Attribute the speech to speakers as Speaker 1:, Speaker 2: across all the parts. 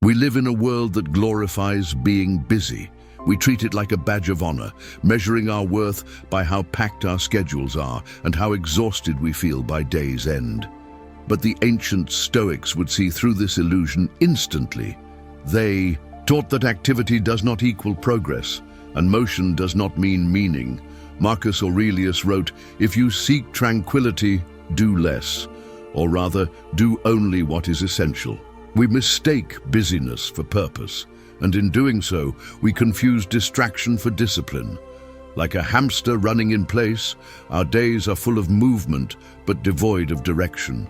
Speaker 1: We live in a world that glorifies being busy. We treat it like a badge of honor, measuring our worth by how packed our schedules are and how exhausted we feel by day's end. But the ancient Stoics would see through this illusion instantly. They taught that activity does not equal progress, and motion does not mean meaning. Marcus Aurelius wrote, "If you seek tranquility, do less, or rather, do only what is essential." We mistake busyness for purpose, and in doing so, we confuse distraction for discipline. Like a hamster running in place, our days are full of movement, but devoid of direction.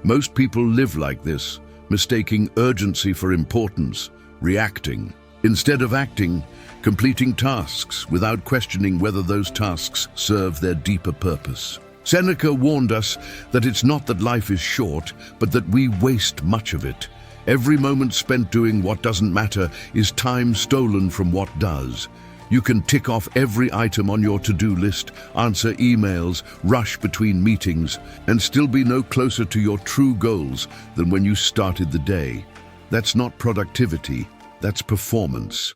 Speaker 1: Most people live like this, mistaking urgency for importance, reacting, instead of acting, completing tasks without questioning whether those tasks serve their deeper purpose. Seneca warned us that it's not that life is short, but that we waste much of it. Every moment spent doing what doesn't matter is time stolen from what does. You can tick off every item on your to-do list, answer emails, rush between meetings, and still be no closer to your true goals than when you started the day. That's not productivity, that's performance.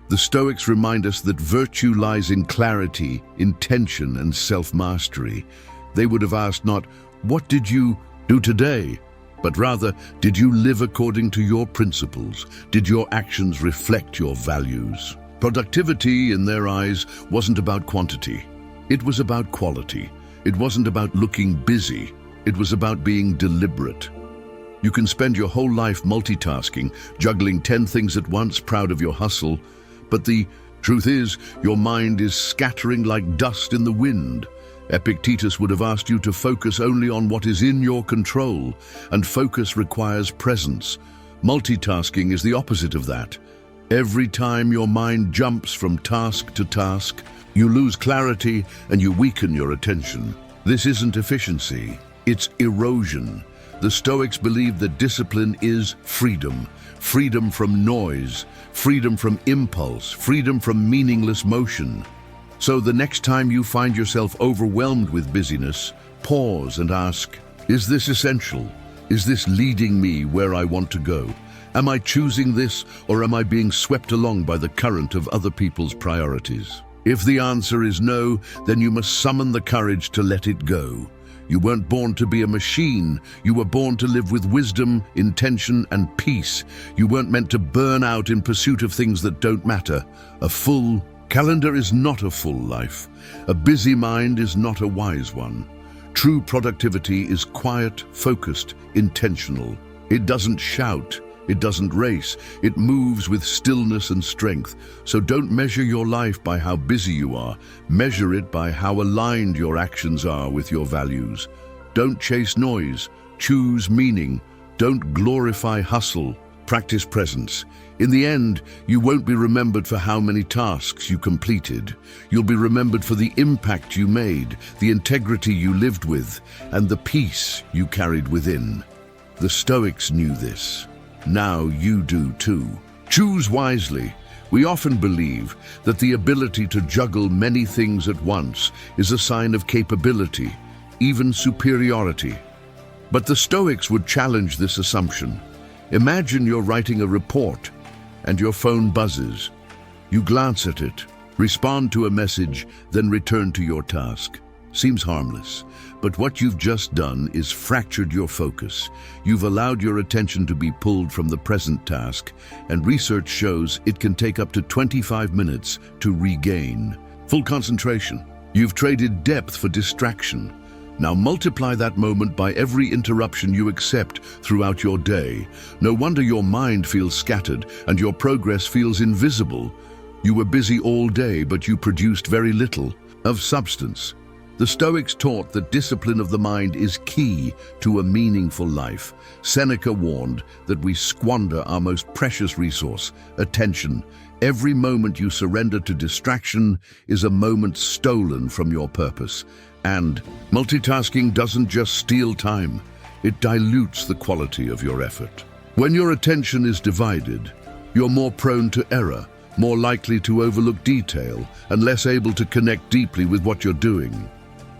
Speaker 1: The Stoics remind us that virtue lies in clarity, intention, and self-mastery. They would have asked not, "What did you do today?" but rather, "Did you live according to your principles? Did your actions reflect your values?" Productivity, in their eyes, wasn't about quantity. It was about quality. It wasn't about looking busy. It was about being deliberate. You can spend your whole life multitasking, juggling 10 things at once, proud of your hustle, but the truth is, your mind is scattering like dust in the wind. Epictetus would have asked you to focus only on what is in your control, and focus requires presence. Multitasking is the opposite of that. Every time your mind jumps from task to task, you lose clarity and you weaken your attention. This isn't efficiency, it's erosion. The Stoics believed that discipline is freedom. Freedom from noise, freedom from impulse, freedom from meaningless motion. So the next time you find yourself overwhelmed with busyness, pause and ask, is this essential? Is this leading me where I want to go? Am I choosing this, or am I being swept along by the current of other people's priorities? If the answer is no, then you must summon the courage to let it go. You weren't born to be a machine. You were born to live with wisdom, intention, and peace. You weren't meant to burn out in pursuit of things that don't matter. A full calendar is not a full life. A busy mind is not a wise one. True productivity is quiet, focused, intentional. It doesn't shout. It doesn't race. It moves with stillness and strength. So don't measure your life by how busy you are. Measure it by how aligned your actions are with your values. Don't chase noise. Choose meaning. Don't glorify hustle. Practice presence. In the end, you won't be remembered for how many tasks you completed. You'll be remembered for the impact you made, the integrity you lived with, and the peace you carried within. The Stoics knew this. Now you do too. Choose wisely. We often believe that the ability to juggle many things at once is a sign of capability, even superiority. But the Stoics would challenge this assumption. Imagine you're writing a report and your phone buzzes. You glance at it, respond to a message, then return to your task. Seems harmless, but what you've just done is fractured your focus. You've allowed your attention to be pulled from the present task, and research shows it can take up to 25 minutes to regain full concentration. You've traded depth for distraction. Now multiply that moment by every interruption you accept throughout your day. No wonder your mind feels scattered and your progress feels invisible. You were busy all day, but you produced very little of substance. The Stoics taught that discipline of the mind is key to a meaningful life. Seneca warned that we squander our most precious resource, attention. Every moment you surrender to distraction is a moment stolen from your purpose. And multitasking doesn't just steal time, it dilutes the quality of your effort. When your attention is divided, you're more prone to error, more likely to overlook detail, and less able to connect deeply with what you're doing.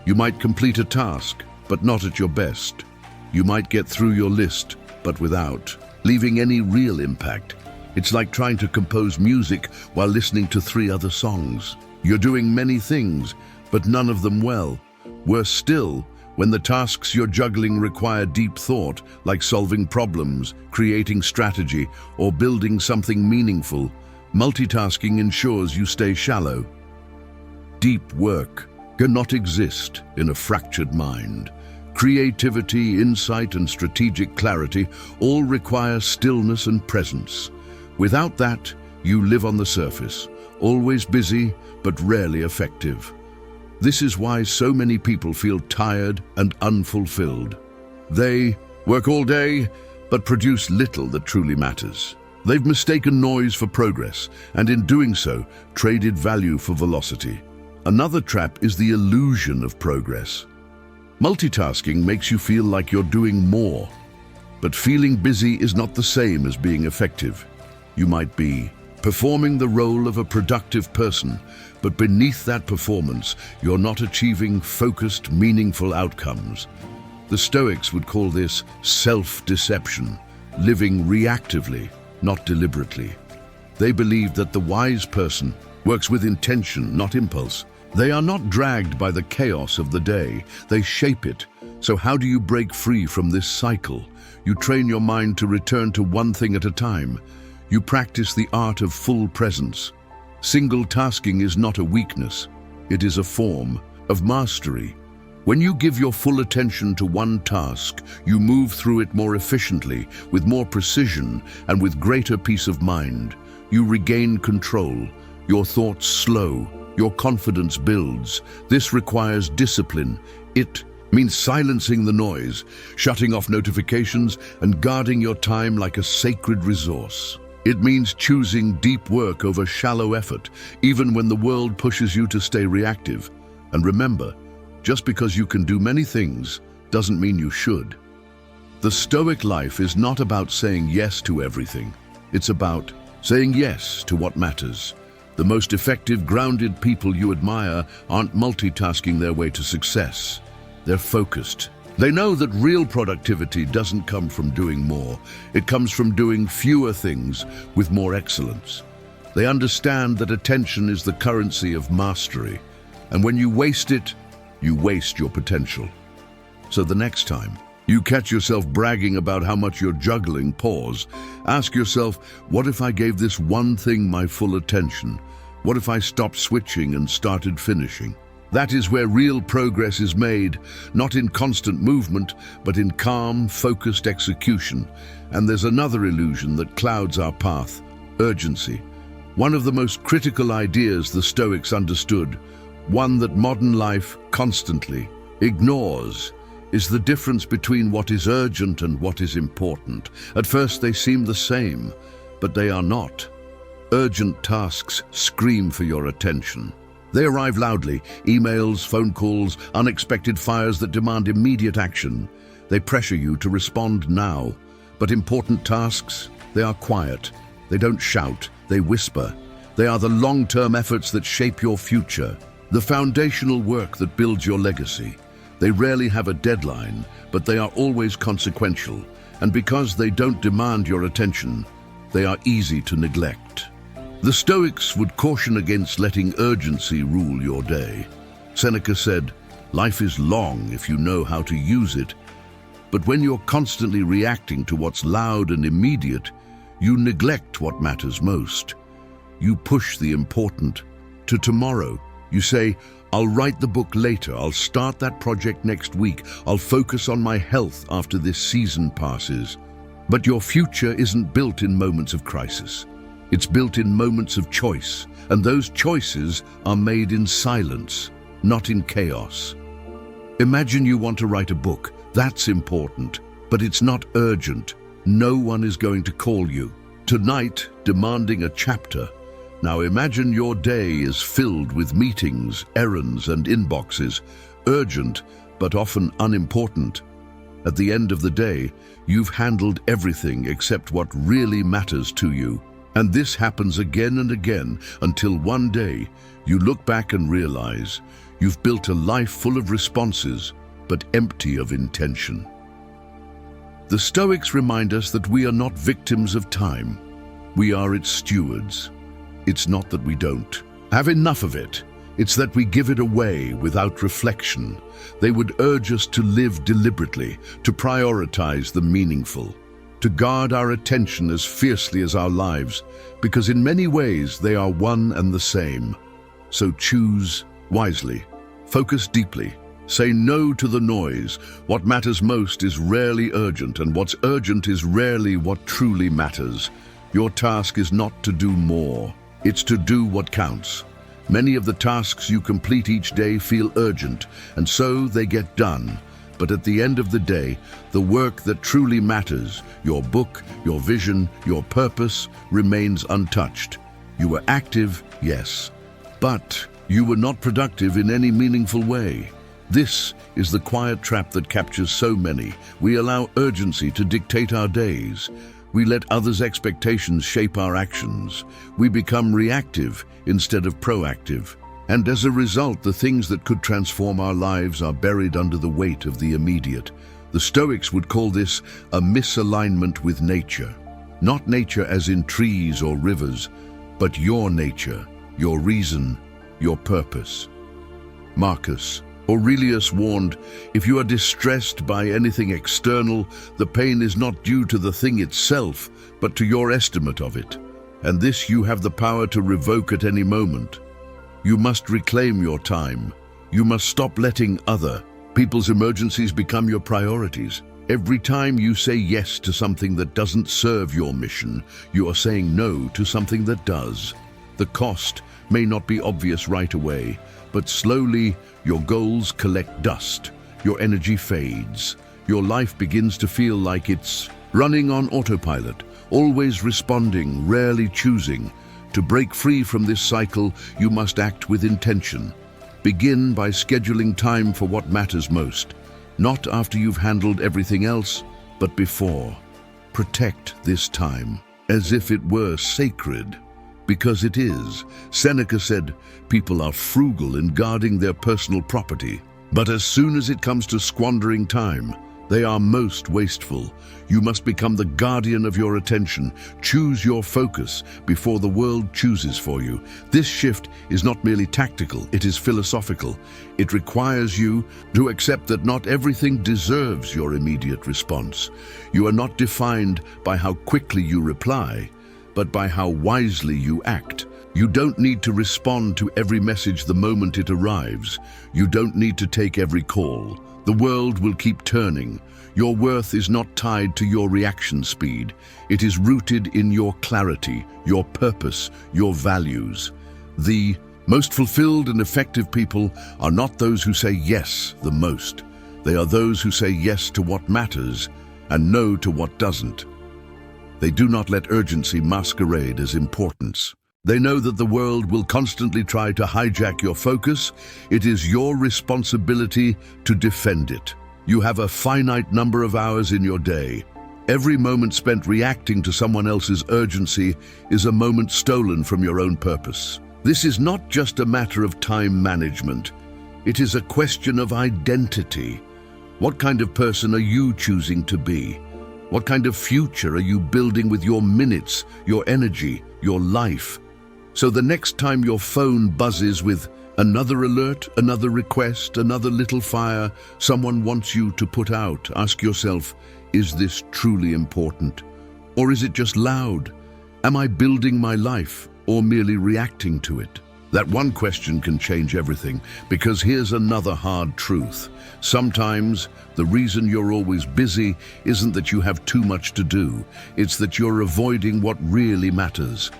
Speaker 1: You might complete a task, but not at your best. You might get through your list, but without leaving any real impact. It's like trying to compose music while listening to 3 other songs. You're doing many things, but none of them well. Worse still, when the tasks you're juggling require deep thought, like solving problems, creating strategy, or building something meaningful, multitasking ensures you stay shallow. Deep work cannot exist in a fractured mind. Creativity, insight, and strategic clarity all require stillness and presence. Without that, you live on the surface, always busy but rarely effective. This is why so many people feel tired and unfulfilled. They work all day but produce little that truly matters. They've mistaken noise for progress, and in doing so, traded value for velocity. Another trap is the illusion of progress. Multitasking makes you feel like you're doing more, but feeling busy is not the same as being effective. You might be performing the role of a productive person, but beneath that performance, you're not achieving focused, meaningful outcomes. The Stoics would call this self-deception, living reactively, not deliberately. They believed that the wise person works with intention, not impulse. They are not dragged by the chaos of the day, they shape it. So how do you break free from this cycle? You train your mind to return to one thing at a time. You practice the art of full presence. Single tasking is not a weakness, it is a form of mastery. When you give your full attention to one task, you move through it more efficiently, with more precision, and with greater peace of mind. You regain control, your thoughts slow, your confidence builds. This requires discipline. It means silencing the noise, shutting off notifications, and guarding your time like a sacred resource. It means choosing deep work over shallow effort, even when the world pushes you to stay reactive. And remember, just because you can do many things doesn't mean you should. The Stoic life is not about saying yes to everything. It's about saying yes to what matters. The most effective, grounded people you admire aren't multitasking their way to success. They're focused. They know that real productivity doesn't come from doing more. It comes from doing fewer things with more excellence. They understand that attention is the currency of mastery, and when you waste it, you waste your potential. So the next time you catch yourself bragging about how much you're juggling, pause. Ask yourself, what if I gave this one thing my full attention? What if I stopped switching and started finishing? That is where real progress is made, not in constant movement, but in calm, focused execution. And there's another illusion that clouds our path: urgency. One of the most critical ideas the Stoics understood, one that modern life constantly ignores, is the difference between what is urgent and what is important. At first they seem the same, but they are not. Urgent tasks scream for your attention. They arrive loudly: emails, phone calls, unexpected fires that demand immediate action. They pressure you to respond now. But important tasks, they are quiet. They don't shout, they whisper. They are the long-term efforts that shape your future, the foundational work that builds your legacy. They rarely have a deadline, but they are always consequential. And because they don't demand your attention, they are easy to neglect. The Stoics would caution against letting urgency rule your day. Seneca said, "Life is long if you know how to use it." But when you're constantly reacting to what's loud and immediate, you neglect what matters most. You push the important to tomorrow. You say, "I'll write the book later, I'll start that project next week, I'll focus on my health after this season passes." But your future isn't built in moments of crisis. It's built in moments of choice, and those choices are made in silence, not in chaos. Imagine you want to write a book. That's important, but it's not urgent. No one is going to call you tonight demanding a chapter. Now imagine your day is filled with meetings, errands, and inboxes, urgent but often unimportant. At the end of the day, you've handled everything except what really matters to you. And this happens again and again until one day you look back and realize you've built a life full of responses but empty of intention. The Stoics remind us that we are not victims of time. We are its stewards. It's not that we don't have enough of it. It's that we give it away without reflection. They would urge us to live deliberately, to prioritize the meaningful, to guard our attention as fiercely as our lives, because in many ways they are one and the same. So choose wisely, focus deeply, say no to the noise. What matters most is rarely urgent, and what's urgent is rarely what truly matters. Your task is not to do more, it's to do what counts. Many of the tasks you complete each day feel urgent, and so they get done. But at the end of the day, the work that truly matters, your book, your vision, your purpose, remains untouched. You were active, yes, but you were not productive in any meaningful way. This is the quiet trap that captures so many. We allow urgency to dictate our days. We let others' expectations shape our actions. We become reactive instead of proactive. And as a result, the things that could transform our lives are buried under the weight of the immediate. The Stoics would call this a misalignment with nature. Not nature as in trees or rivers, but your nature, your reason, your purpose. Marcus Aurelius warned, if you are distressed by anything external, the pain is not due to the thing itself, but to your estimate of it. And this you have the power to revoke at any moment. You must reclaim your time. You must stop letting other people's emergencies become your priorities. Every time you say yes to something that doesn't serve your mission, you are saying no to something that does. The cost may not be obvious right away, but slowly your goals collect dust, your energy fades, your life begins to feel like it's running on autopilot, always responding, rarely choosing. To break free from this cycle, you must act with intention. Begin by scheduling time for what matters most, not after you've handled everything else, but before. Protect this time as if it were sacred. Because it is. Seneca said, people are frugal in guarding their personal property, but as soon as it comes to squandering time, they are most wasteful. You must become the guardian of your attention. Choose your focus before the world chooses for you. This shift is not merely tactical, it is philosophical. It requires you to accept that not everything deserves your immediate response. You are not defined by how quickly you reply, but by how wisely you act. You don't need to respond to every message the moment it arrives. You don't need to take every call. The world will keep turning. Your worth is not tied to your reaction speed. It is rooted in your clarity, your purpose, your values. The most fulfilled and effective people are not those who say yes the most. They are those who say yes to what matters and no to what doesn't. They do not let urgency masquerade as importance. They know that the world will constantly try to hijack your focus. It is your responsibility to defend it. You have a finite number of hours in your day. Every moment spent reacting to someone else's urgency is a moment stolen from your own purpose. This is not just a matter of time management. It is a question of identity. What kind of person are you choosing to be? What kind of future are you building with your minutes, your energy, your life? So the next time your phone buzzes with another alert, another request, another little fire someone wants you to put out, ask yourself, is this truly important? Or is it just loud? Am I building my life or merely reacting to it? That one question can change everything, because here's another hard truth. Sometimes the reason you're always busy isn't that you have too much to do. It's that you're avoiding what really matters.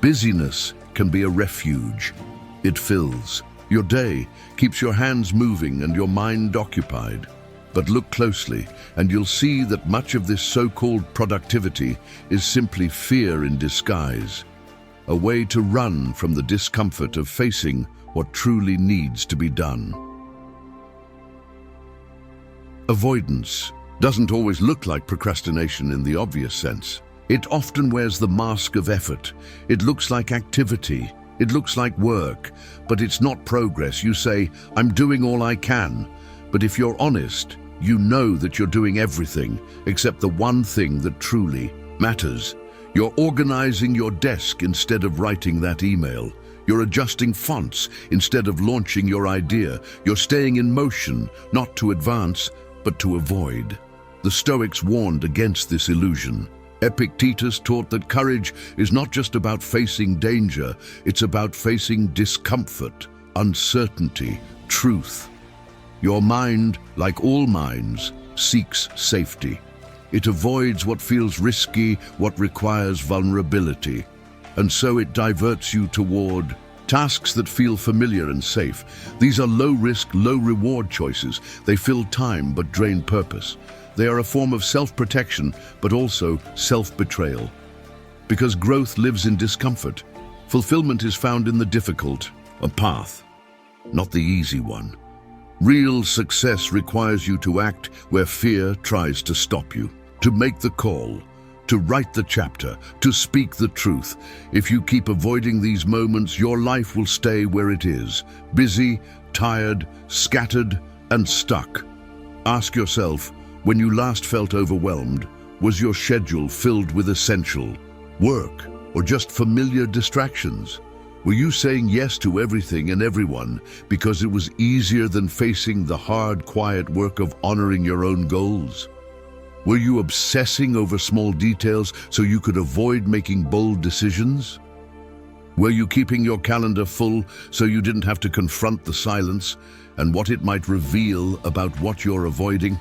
Speaker 1: Busyness can be a refuge. It fills your day, keeps your hands moving and your mind occupied. But look closely and you'll see that much of this so-called productivity is simply fear in disguise. A way to run from the discomfort of facing what truly needs to be done. Avoidance doesn't always look like procrastination in the obvious sense. It often wears the mask of effort. It looks like activity. It looks like work, but it's not progress. You say, I'm doing all I can. But if you're honest, You know that you're doing everything except the one thing that truly matters. You're organizing your desk instead of writing that email. You're adjusting fonts instead of launching your idea. You're staying in motion, not to advance, but to avoid. The Stoics warned against this illusion. Epictetus taught that courage is not just about facing danger, it's about facing discomfort, uncertainty, truth. Your mind, like all minds, seeks safety. It avoids what feels risky, what requires vulnerability. And so it diverts you toward tasks that feel familiar and safe. These are low-risk, low-reward choices. They fill time but drain purpose. They are a form of self-protection, but also self-betrayal. Because growth lives in discomfort, fulfillment is found in the difficult, a path, not the easy one. Real success requires you to act where fear tries to stop you, to make the call, to write the chapter, to speak the truth. If you keep avoiding these moments, your life will stay where it is, busy, tired, scattered, and stuck. Ask yourself, when you last felt overwhelmed, was your schedule filled with essential work or just familiar distractions? Were you saying yes to everything and everyone because it was easier than facing the hard, quiet work of honoring your own goals? Were you obsessing over small details so you could avoid making bold decisions? Were you keeping your calendar full so you didn't have to confront the silence and what it might reveal about what you're avoiding?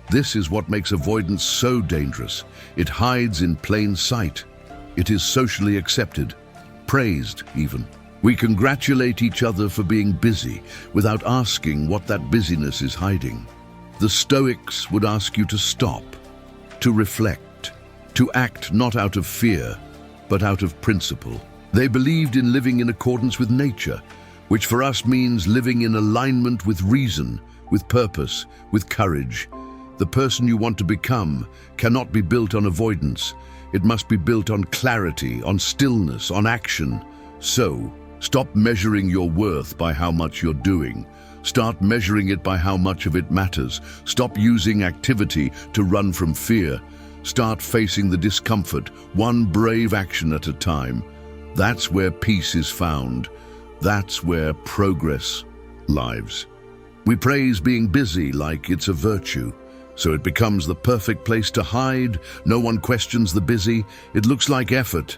Speaker 1: This is what makes avoidance so dangerous. It hides in plain sight. It is socially accepted, praised even. We congratulate each other for being busy without asking what that busyness is hiding. The Stoics would ask you to stop, to reflect, to act not out of fear, but out of principle. They believed in living in accordance with nature, which for us means living in alignment with reason, with purpose, with courage. The person you want to become cannot be built on avoidance. It must be built on clarity, on stillness, on action. So, stop measuring your worth by how much you're doing. Start measuring it by how much of it matters. Stop using activity to run from fear. Start facing the discomfort, one brave action at a time. That's where peace is found. That's where progress lives. We praise being busy like it's a virtue. So it becomes the perfect place to hide. No one questions the busy. It looks like effort.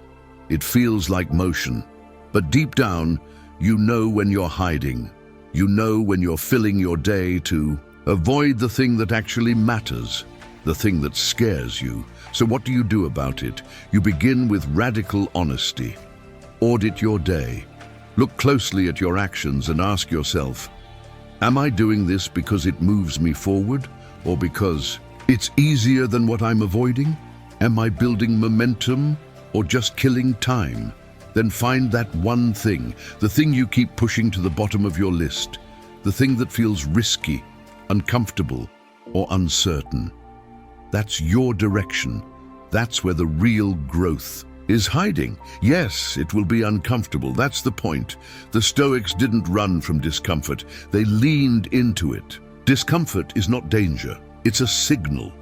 Speaker 1: It feels like motion. But deep down, you know when you're hiding. You know when you're filling your day to avoid the thing that actually matters, the thing that scares you. So what do you do about it? You begin with radical honesty. Audit your day. Look closely at your actions and ask yourself, am I doing this because it moves me forward? Or because it's easier than what I'm avoiding? Am I building momentum or just killing time? Then find that one thing, the thing you keep pushing to the bottom of your list, the thing that feels risky, uncomfortable, or uncertain. That's your direction. That's where the real growth is hiding. Yes, it will be uncomfortable. That's the point. The Stoics didn't run from discomfort. They leaned into it. Discomfort is not danger, it's a signal.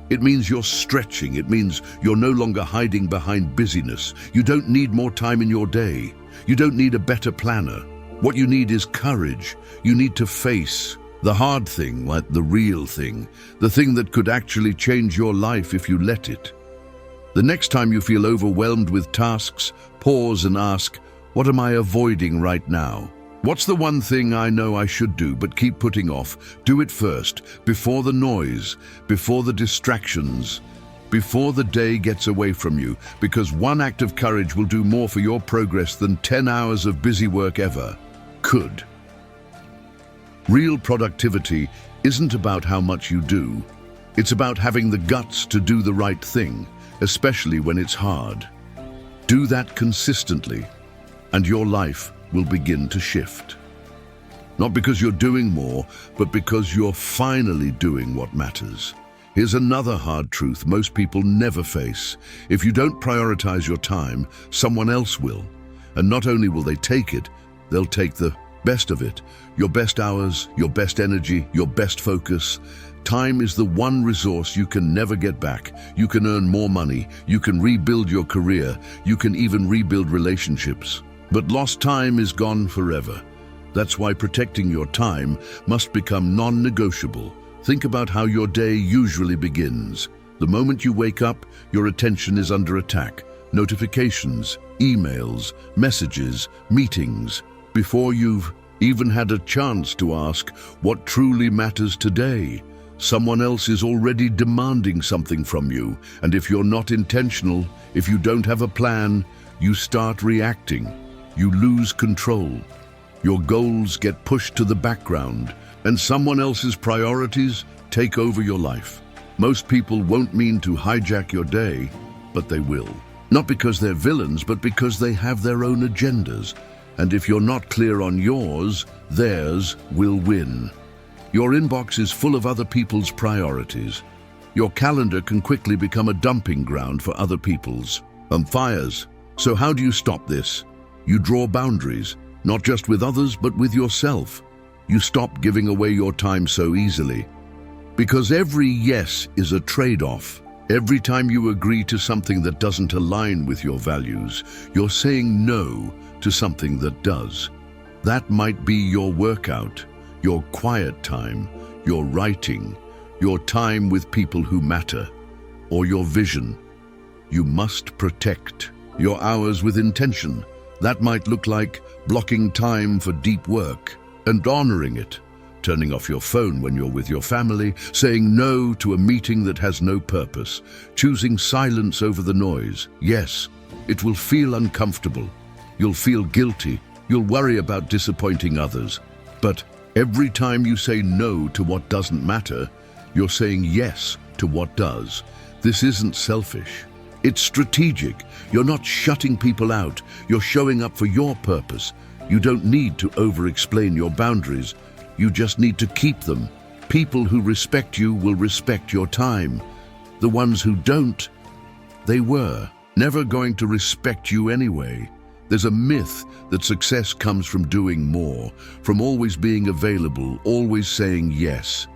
Speaker 1: It means you're stretching, it means you're no longer hiding behind busyness. You don't need more time in your day. You don't need a better planner. What you need is courage. You need to face the hard thing, like the real thing, the thing that could actually change your life if you let it. The next time you feel overwhelmed with tasks, pause and ask, what am I avoiding right now? What's the one thing I know I should do but keep putting off? Do it first, before the noise, before the distractions, before the day gets away from you, because one act of courage will do more for your progress than 10 hours of busy work ever could. Real productivity isn't about how much you do. It's about having the guts to do the right thing, especially when it's hard. Do that consistently, and your life will begin to shift. Not because you're doing more, but because you're finally doing what matters. Here's another hard truth most people never face. If you don't prioritize your time, someone else will. And not only will they take it, they'll take the best of it, your best hours, your best energy, your best focus. Time is the one resource you can never get back. You can earn more money, you can rebuild your career, you can even rebuild relationships. But lost time is gone forever. That's why protecting your time must become non-negotiable. Think about how your day usually begins. The moment you wake up, your attention is under attack. Notifications, emails, messages, meetings. Before you've even had a chance to ask what truly matters today, someone else is already demanding something from you. And if you're not intentional, if you don't have a plan, you start reacting. You lose control. Your goals get pushed to the background, and someone else's priorities take over your life. Most people won't mean to hijack your day, but they will. Not because they're villains, but because they have their own agendas. And if you're not clear on yours, theirs will win. Your inbox is full of other people's priorities. Your calendar can quickly become a dumping ground for other people's fires. So how do you stop this? You draw boundaries, not just with others, but with yourself. You stop giving away your time so easily. Because every yes is a trade-off. Every time you agree to something that doesn't align with your values, you're saying no to something that does. That might be your workout, your quiet time, your writing, your time with people who matter, or your vision. You must protect your hours with intention. That might look like blocking time for deep work and honoring it, turning off your phone when you're with your family, saying no to a meeting that has no purpose, choosing silence over the noise. Yes, it will feel uncomfortable. You'll feel guilty. You'll worry about disappointing others. But every time you say no to what doesn't matter, you're saying yes to what does. This isn't selfish. It's strategic. You're not shutting people out. You're showing up for your purpose. You don't need to over-explain your boundaries. You just need to keep them. People who respect you will respect your time. The ones who don't, they were never going to respect you anyway. There's a myth that success comes from doing more, from always being available, always saying yes.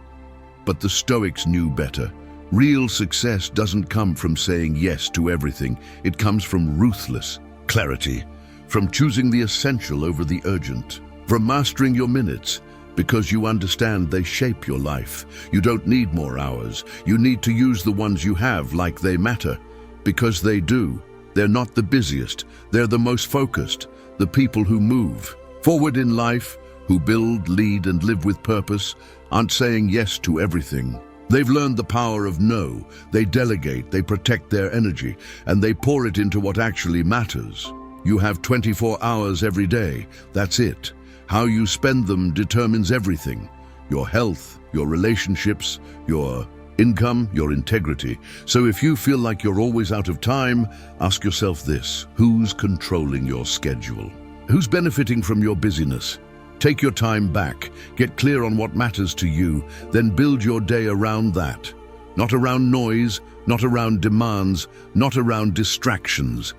Speaker 1: But the Stoics knew better. Real success doesn't come from saying yes to everything. It comes from ruthless clarity, from choosing the essential over the urgent, from mastering your minutes, because you understand they shape your life. You don't need more hours. You need to use the ones you have like they matter, because they do. They're not the busiest. They're the most focused, the people who move forward in life, who build, lead, and live with purpose, aren't saying yes to everything. They've learned the power of no. They delegate, they protect their energy, and they pour it into what actually matters. You have 24 hours every day. That's it. How you spend them determines everything. Your health, your relationships, your income, your integrity. So if you feel like you're always out of time, ask yourself this: who's controlling your schedule? Who's benefiting from your busyness? Take your time back, get clear on what matters to you, then build your day around that. Not around noise, not around demands, not around distractions.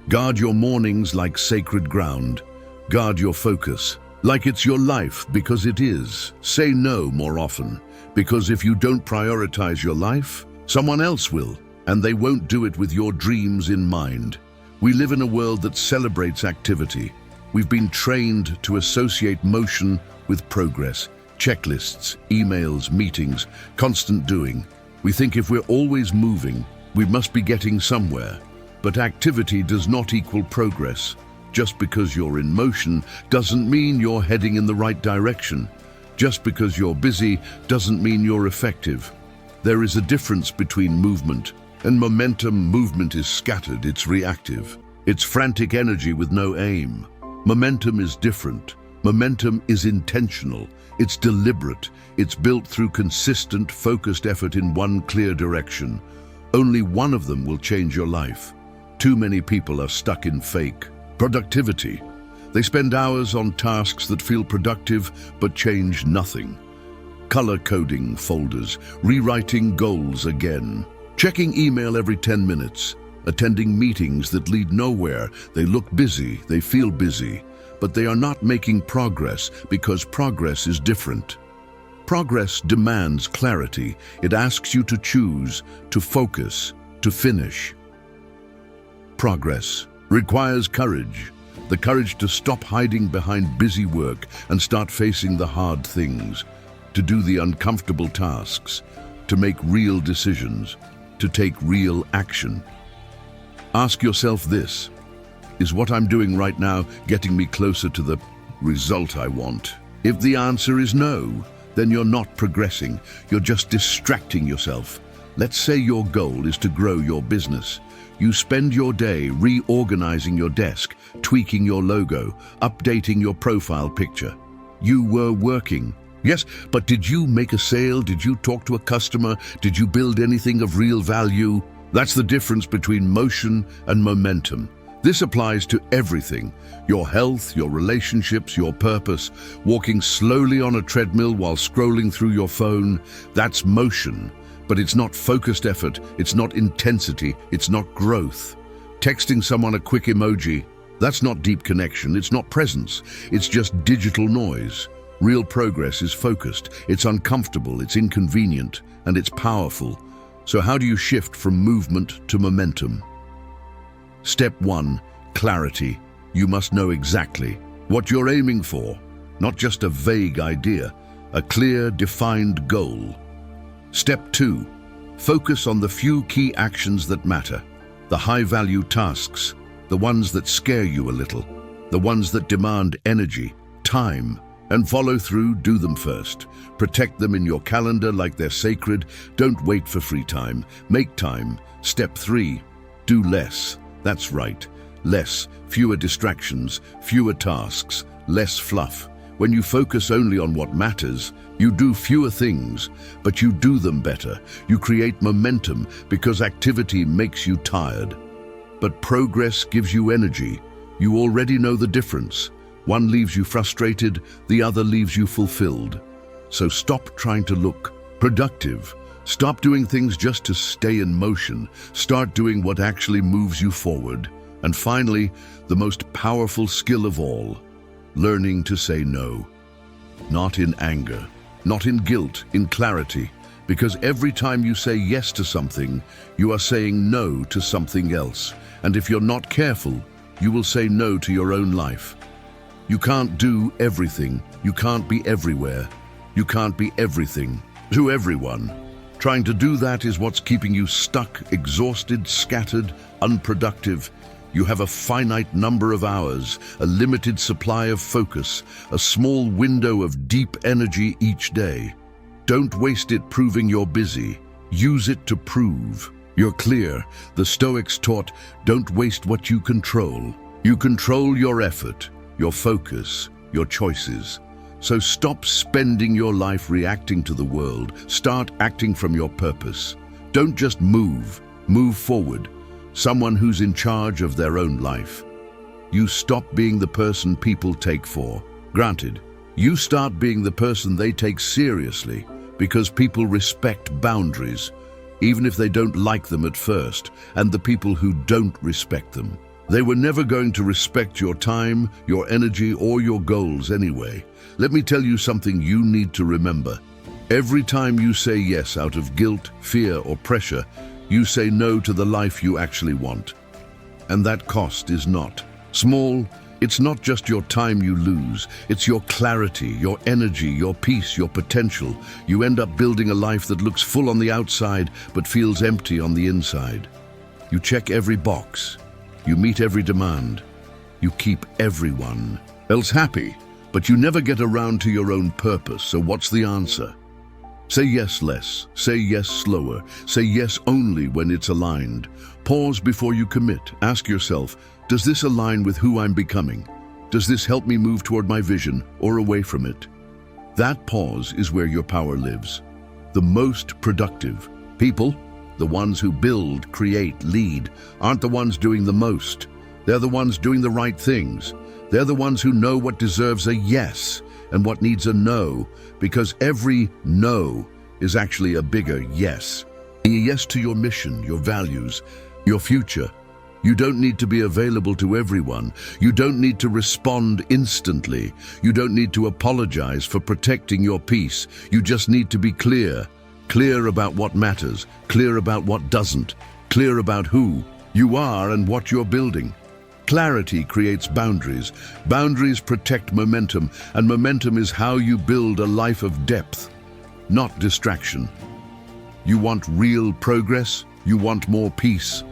Speaker 1: Guard your mornings like sacred ground. Guard your focus like it's your life, because it is. Say no more often, because if you don't prioritize your life, someone else will, and they won't do it with your dreams in mind. We live in a world that celebrates activity. We've been trained to associate motion with progress, checklists, emails, meetings, constant doing. We think if we're always moving, we must be getting somewhere. But activity does not equal progress. Just because you're in motion doesn't mean you're heading in the right direction. Just because you're busy doesn't mean you're effective. There is a difference between movement and momentum. Movement is scattered, it's reactive. It's frantic energy with no aim. Momentum is different. Momentum is intentional. It's deliberate. It's built through consistent, focused effort in one clear direction. Only one of them will change your life. Too many people are stuck in fake productivity. They spend hours on tasks that feel productive but change nothing. Color coding folders, rewriting goals again, checking email every 10 minutes, attending meetings that lead nowhere. They look busy, they feel busy, but but they are not making progress because progress is different. Progress demands clarity. It asks you to choose, to focus, to finish. Progress requires courage, the courage to stop hiding behind busy work and start facing the hard things, to do the uncomfortable tasks, to make real decisions, to take real action. Ask yourself this: is what I'm doing right now getting me closer to the result I want? If the answer is no, then you're not progressing, you're just distracting yourself. Let's say your goal is to grow your business. You spend your day reorganizing your desk, tweaking your logo, updating your profile picture. You were working. Yes, but did you make a sale? Did you talk to a customer? Did you build anything of real value? That's the difference between motion and momentum. This applies to everything: your health, your relationships, your purpose. Walking slowly on a treadmill while scrolling through your phone, that's motion. But it's not focused effort, it's not intensity, it's not growth. Texting someone a quick emoji, that's not deep connection, it's not presence, it's just digital noise. Real progress is focused, it's uncomfortable, it's inconvenient, and it's powerful. So how do you shift from movement to momentum? Step 1, clarity. You must know exactly what you're aiming for, not just a vague idea, a clear, defined goal. Step 2, focus on the few key actions that matter, the high-value tasks, the ones that scare you a little, the ones that demand energy, time, and follow through. Do them first. Protect them in your calendar like they're sacred. Don't wait for free time. Make time. Step 3, do less. That's right. Less, fewer distractions, fewer tasks, less fluff. When you focus only on what matters, you do fewer things, but you do them better. You create momentum because activity makes you tired. But progress gives you energy. You already know the difference. One leaves you frustrated, the other leaves you fulfilled. So stop trying to look productive. Stop doing things just to stay in motion. Start doing what actually moves you forward. And finally, the most powerful skill of all: learning to say no. Not in anger, not in guilt, in clarity. Because every time you say yes to something, you are saying no to something else. And if you're not careful, you will say no to your own life. You can't do everything. You can't be everywhere. You can't be everything to everyone. Trying to do that is what's keeping you stuck, exhausted, scattered, unproductive. You have a finite number of hours, a limited supply of focus, a small window of deep energy each day. Don't waste it proving you're busy. Use it to prove you're clear. The Stoics taught, don't waste what you control. You control your effort, your focus, your choices. So stop spending your life reacting to the world. Start acting from your purpose. Don't just move forward. Someone who's in charge of their own life. You stop being the person people take for granted. You start being the person they take seriously, because people respect boundaries, even if they don't like them at first, and the people who don't respect them, they were never going to respect your time, your energy, or your goals anyway. Let me tell you something you need to remember. Every time you say yes out of guilt, fear, or pressure, you say no to the life you actually want. And that cost is not small. It's not just your time you lose, it's your clarity, your energy, your peace, your potential. You end up building a life that looks full on the outside but feels empty on the inside. You check every box, you meet every demand, you keep everyone else happy, but you never get around to your own purpose. So what's the answer? Say yes less, say yes slower, say yes only when it's aligned. Pause before you commit. Ask yourself, does this align with who I'm becoming? Does this help me move toward my vision or away from it? That pause is where your power lives. The most productive people, the ones who build, create, lead, aren't the ones doing the most. They're the ones doing the right things. They're the ones who know what deserves a yes and what needs a no, because every no is actually a bigger yes. A yes to your mission, your values, your future. You don't need to be available to everyone. You don't need to respond instantly. You don't need to apologize for protecting your peace. You just need to be clear. Clear about what matters, clear about what doesn't, clear about who you are and what you're building. Clarity creates boundaries. Boundaries protect momentum, and momentum is how you build a life of depth, not distraction. You want real progress? You want more peace?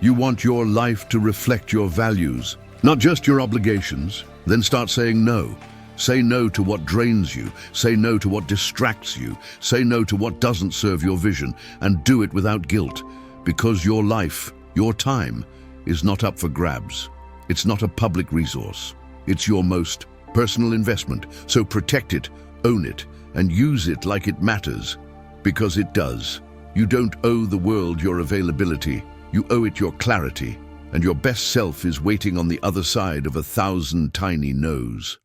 Speaker 1: You want your life to reflect your values, not just your obligations? Then start saying no. Say no to what drains you. Say no to what distracts you. Say no to what doesn't serve your vision, and do it without guilt, because your life, your time, is not up for grabs. It's not a public resource. It's your most personal investment. So protect it, own it, and use it like it matters, because it does. You don't owe the world your availability. You owe it your clarity, and your best self is waiting on the other side of 1,000 tiny no's.